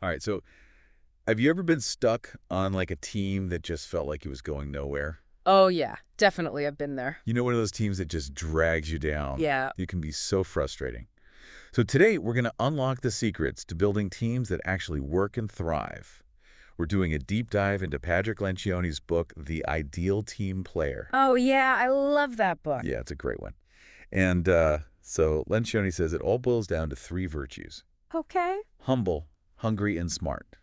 All right, so have you ever been stuck on like a team that just felt like it was going nowhere? Oh, yeah. Definitely, I've been there. You know, one of those teams that just drags you down. Yeah. You can be so frustrating. So today, we're going to unlock the secrets to building teams that actually work and thrive. We're doing a deep dive into Patrick Lencioni's book, The Ideal Team Player. Oh, yeah. I love that book. Yeah, it's a great one. And so Lencioni says it all boils down to three virtues: Okay. humble, hungry, and smart.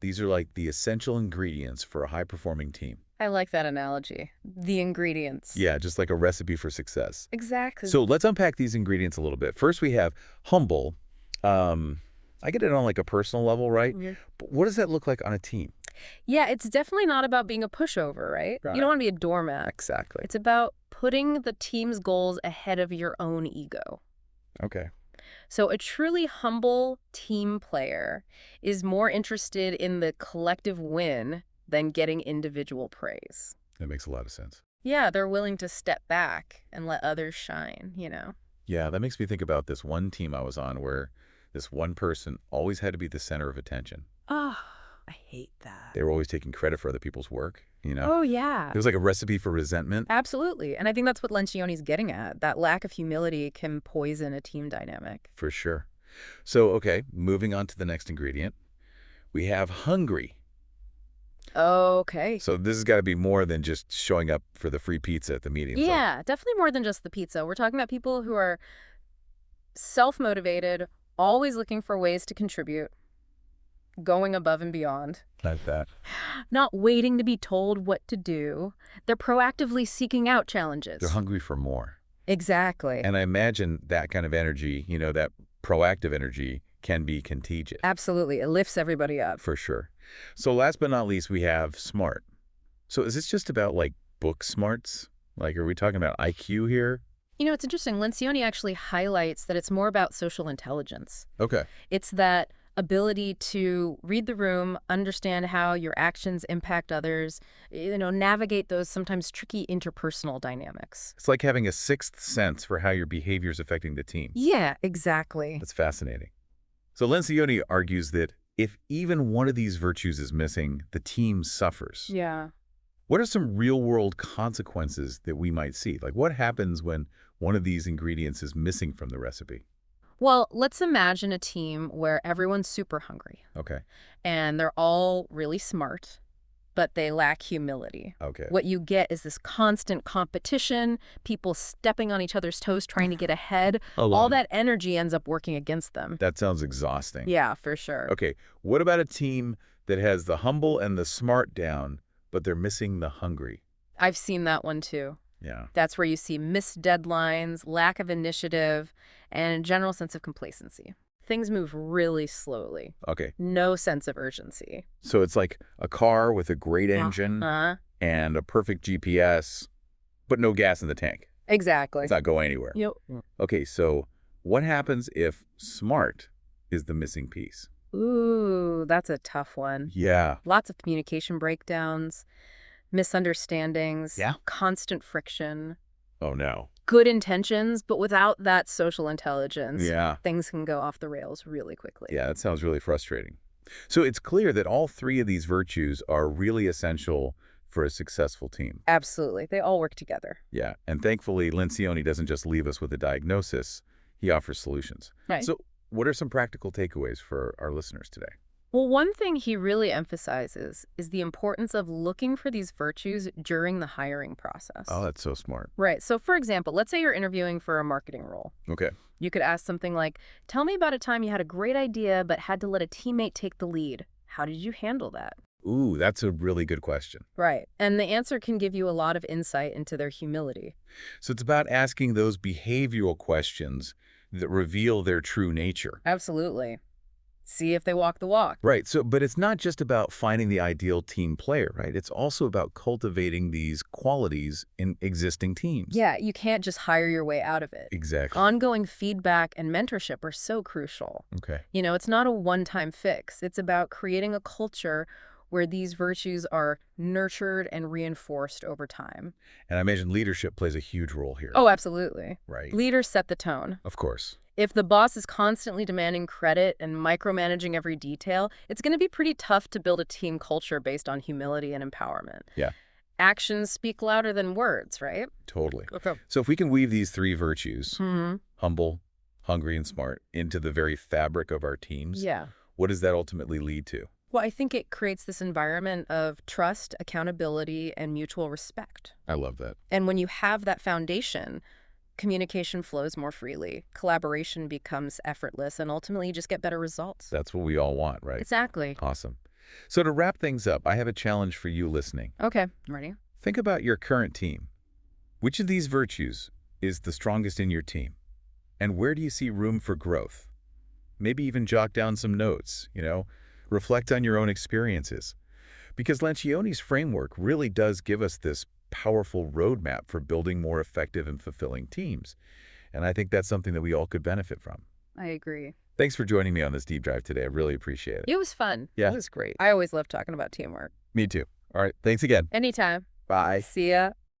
These are like the essential ingredients for a high-performing team. I like that analogy. The ingredients. Yeah, just like a recipe for success. Exactly. So let's unpack these ingredients a little bit. First, we have humble. I get it on like a personal level, right? Mhm. But what does that look like on a team? Yeah, it's definitely not about being a pushover, right? Got You it. don't want to be a doormat. Exactly. It's about putting the team's goals ahead of your own ego. Okay. So a truly humble team player is more interested in the collective win than getting individual praise. That makes a lot of sense. Yeah, they're willing to step back and let others shine. Yeah, that makes me think about this one team I was on where this one person always had to be the center of attention. Oh, I hate that. They were always taking credit for other people's work, you know? Oh, yeah. It was like a recipe for resentment. Absolutely. And I think that's what Lencioni's getting at. That lack of humility can poison a team dynamic. For sure. So, okay, moving on to the next ingredient. We have hungry. Okay. So this has got to be more than just showing up for the free pizza at the meeting. So, Yeah, definitely more than just the pizza. We're talking about people who are self-motivated, always looking for ways to contribute, going above and beyond, like that. not waiting to be told what to do. They're proactively seeking out challenges. They're hungry for more. Exactly. And I imagine that kind of energy, that proactive energy can be contagious. Absolutely. It lifts everybody up. For sure. So last but not least, we have smart. So is this just about like book smarts? Like, are we talking about IQ here? It's interesting. Lencioni actually highlights that it's more about social intelligence. Okay. It's that ability to read the room, understand how your actions impact others, navigate those sometimes tricky interpersonal dynamics. It's like having a sixth sense for how your behavior is affecting the team. Yeah, exactly. That's fascinating. So Lencioni argues that if even one of these virtues is missing, the team suffers. Yeah. What are some real-world consequences that we might see? Like, what happens when one of these ingredients is missing from the recipe? Well, let's imagine a team where everyone's super hungry Okay. and they're all really smart, but they lack humility. Okay. What you get is this constant competition, people stepping on each other's toes, trying to get ahead. All that energy ends up working against them. That sounds exhausting. Yeah, for sure. Okay. What about a team that has the humble and the smart down, but they're missing the hungry? I've seen that one too. Yeah. That's where you see missed deadlines, lack of initiative, and a general sense of complacency. Things move really slowly. Okay. No sense of urgency. So it's like a car with a great engine and a perfect GPS, but no gas in the tank. Exactly. It's not going anywhere. Yep. Okay, so what happens if smart is the missing piece? Ooh, that's a tough one. Yeah. Lots of communication breakdowns, misunderstandings, Yeah. constant friction, Oh, no. good intentions, but without that social intelligence, Yeah. things can go off the rails really quickly. Yeah, that sounds really frustrating. So it's clear that all three of these virtues are really essential for a successful team. Absolutely. They all work together. Yeah, and thankfully, Lencioni doesn't just leave us with a diagnosis. He offers solutions. Right. So what are some practical takeaways for our listeners today? Well, one thing he really emphasizes is the importance of looking for these virtues during the hiring process. Oh, that's so smart. Right. So, for example, let's say you're interviewing for a marketing role. Okay. You could ask something like, tell me about a time you had a great idea but had to let a teammate take the lead. How did you handle that? Ooh, that's a really good question. Right. And the answer can give you a lot of insight into their humility. So it's about asking those behavioral questions that reveal their true nature. Absolutely. See if they walk the walk. Right. So, but it's not just about finding the ideal team player, right? It's also about cultivating these qualities in existing teams. Yeah, you can't just hire your way out of it. Exactly. Ongoing feedback and mentorship are so crucial. Okay. It's not a one-time fix. It's about creating a culture where these virtues are nurtured and reinforced over time. And I imagine leadership plays a huge role here. Oh, absolutely. Right. Leaders set the tone. Of course. If the boss is constantly demanding credit and micromanaging every detail, it's going to be pretty tough to build a team culture based on humility and empowerment. Yeah, Actions speak louder than words, right? totally. Okay. So if we can weave these three virtues, Mm-hmm. humble, hungry, and smart, into the very fabric of our teams, Yeah. what does that ultimately lead to? Well, I think it creates this environment of trust, accountability, and mutual respect. I love that. And when you have that foundation, communication flows more freely, collaboration becomes effortless, and ultimately you just get better results. That's what we all want, right? Exactly. Awesome. So to wrap things up, I have a challenge for you listening. Okay, I'm ready. Think about your current team. Which of these virtues is the strongest in your team? And where do you see room for growth? Maybe even jot down some notes, reflect on your own experiences. Because Lencioni's framework really does give us this powerful roadmap for building more effective and fulfilling teams. And I think that's something that we all could benefit from. I agree. Thanks for joining me on this deep dive today. I really appreciate it. It was fun. Yeah. It was great. I always love talking about teamwork. Me too. All right. Thanks again. Anytime. Bye. See ya.